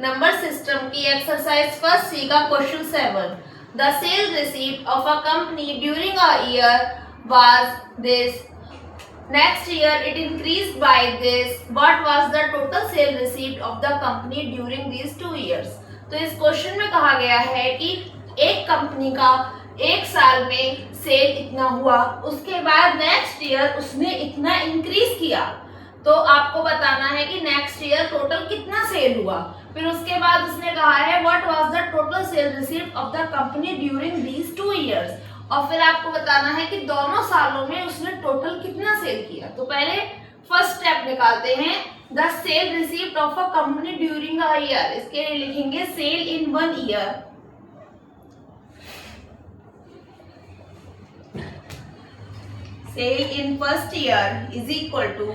Number system की exercise first C का question 7। The sale receipt of a company during a year was this, next year it increased by this, what was the total sale receipt of the company during these 2 years. तो इस question में कहा गया है कि एक company का एक साल में सेल इतना हुआ, उसके बाद नेक्स्ट ईयर उसने इतना इंक्रीज किया, तो आपको बताना है कि नेक्स्ट ईयर टोटल कितना सेल हुआ। फिर उसके बाद उसने कहा है what was the total cell received of the company during these 2 years, और फिर आपको बताना है कि दोनों सालों में उसने टोटल कितना सेल किया। तो पहले फर्स्ट स्टेप निकालते हैं, the sale received of a company during a year. इसके लिए लिखेंगे sale in 1 year, sale in first year is equal to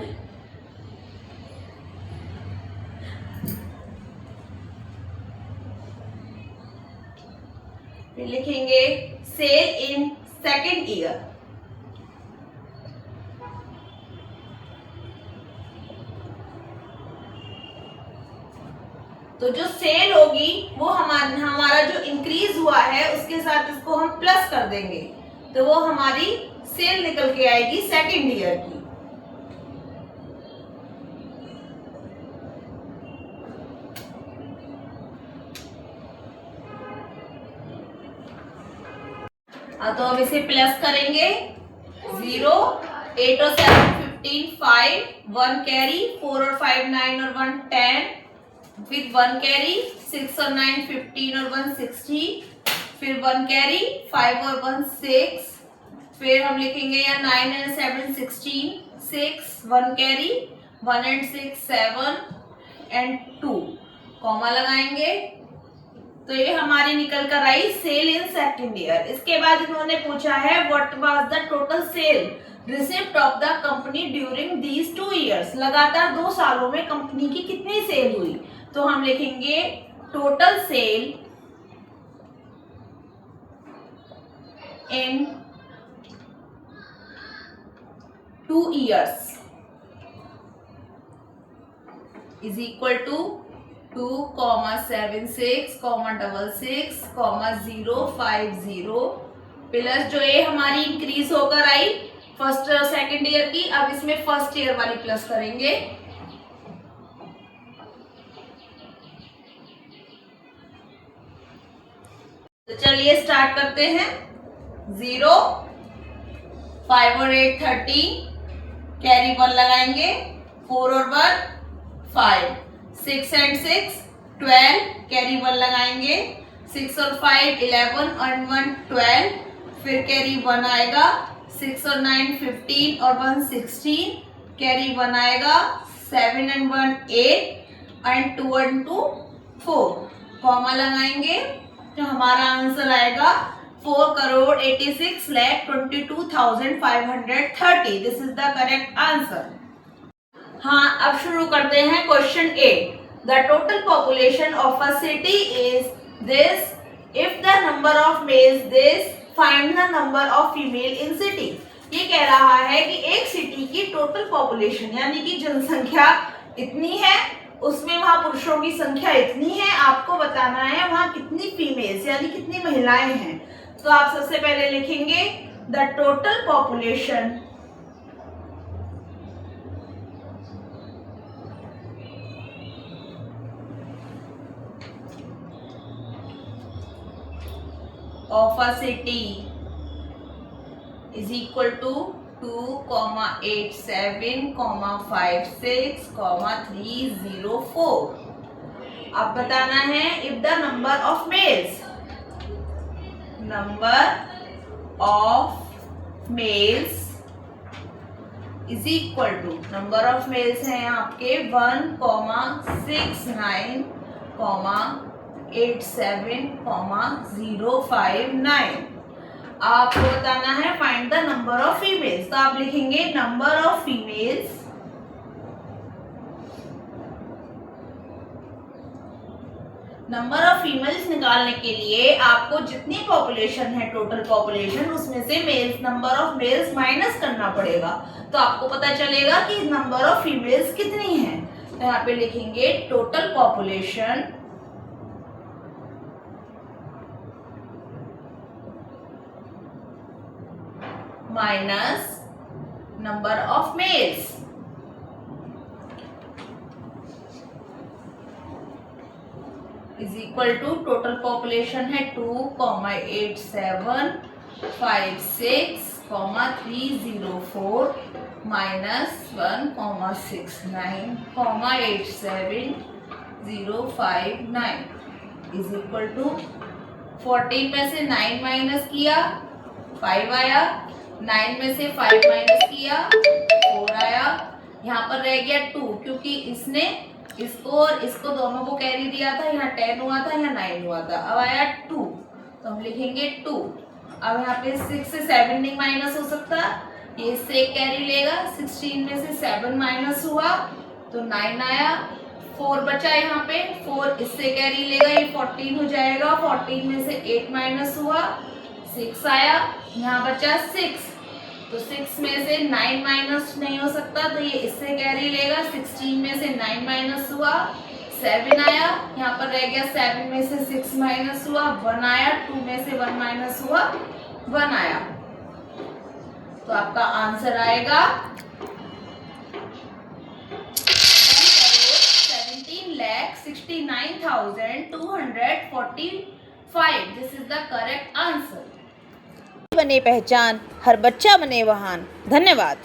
फिर लिखेंगे सेल इन सेकेंड ईयर। तो जो सेल होगी वो हमारा जो इंक्रीज हुआ है उसके साथ इसको हम प्लस कर देंगे, तो वो हमारी सेल निकल के आएगी सेकेंड ईयर की। तो अब इसे प्लस करेंगे, 0, 8 और 7 15, 5 1 कैरी, 4 और 5 9 और 1 10, फिर 1 कैरी, 6 और 9 15 और 1 16, फिर 1 कैरी, 5 और 1 6, फिर हम लिखेंगे या 9 and 7 16, 6 1 carry, 1 and 6 7 and 2, comma लगाएंगे। तो ये हमारी निकल कर आई सेल इन सेकेंड ईयर। इसके बाद इन्होंने पूछा है what was the total cell receipt of the company during these 2 years, लगातार 2 सालों में कंपनी की कितनी सेल हुई। तो हम लिखेंगे total sale in 2 years is equal to 2,76,66,050 plus जो ये हमारी इंक्रीज होकर आई फर्स्ट और सेकेंड ईयर की, अब इसमें फर्स्ट ईयर वाली प्लस करेंगे। तो चलिए स्टार्ट करते हैं। 0, 5 और 8 13, कैरी 1 लगाएंगे, 4 और 1 5, 6 एंड 6 12, कैरी 1 लगाएंगे, 6 और 5 11 और 1 12, फिर कैरी 1 आएगा, 6 और 9 15 और 1 16, कैरी 1 आएगा, 7 एंड 1 8 एंड 2 एंड 2 4, कॉमा लगाएंगे, तो हमारा आंसर आएगा 4,86,22,530। This is the correct answer. हाँ, अब शुरू करते हैं question 8। The total population of a city is this, if the number of mails this, find the number of female in city. ये कह रहा है कि एक सिटी की टोटल पॉपुलेशन यानी कि जनसंख्या इतनी है, उसमें वहां पुरुषों की संख्या इतनी है, आपको बताना है वहां कितनी फीमेल्स यानी कितनी महिलाएं हैं। तो आप सबसे पहले लिखेंगे the total population of a city is equal to 2,87,56,304। अब बताना है if the number of males is equal to, number of males हैं आपके 1,69,87,059। आपको बताना है find the number of females, तो आप लिखेंगे नंबर ऑफ फीमेल्स निकालने के लिए आपको जितनी पॉपुलेशन है टोटल पॉपुलेशन उसमें से males number of males minus करना पड़ेगा, तो आपको पता चलेगा कि नंबर ऑफ फीमेल्स कितनी है। तो यहाँ पे लिखेंगे total population minus number of males is equal to total population है 2,8756,304 minus 1,69,87059 is equal to 14 में से 9 माइनस किया 5 आया, 9 में से 5 माइनस किया 4 आया, यहाँ पर रह गया 2 क्योंकि इसने इसको और इसको दोनों को कैरी दिया था, यहाँ 10 हुआ था, यहाँ 9 हुआ था, अब आया 2 तो हम लिखेंगे 2। अब यहाँ पे 6 से 7 नहीं माइनस हो सकता, ये इससे एक कैरी लेगा, 16 में से 7 माइनस हुआ तो 9 आया, 4 बचा यहाँ पे, 4 इससे कैरी लेगा, ये 14 हो जाएगा, 14 में से 8 माइनस हुआ 6 आया, यहाँ बचा 6 तो 6 में से 9 माइनस नहीं हो सकता तो ये इससे कैरी लेगा, 16 में से 9 माइनस हुआ 7 आया, यहाँ पर रह गया 7 में से 6 माइनस हुआ 1 आया, 2 में से 1 माइनस हुआ 1 आया, तो आपका आंसर आएगा 1,17,69,245। This is the correct answer. बने पहचान, हर बच्चा बने महान। धन्यवाद।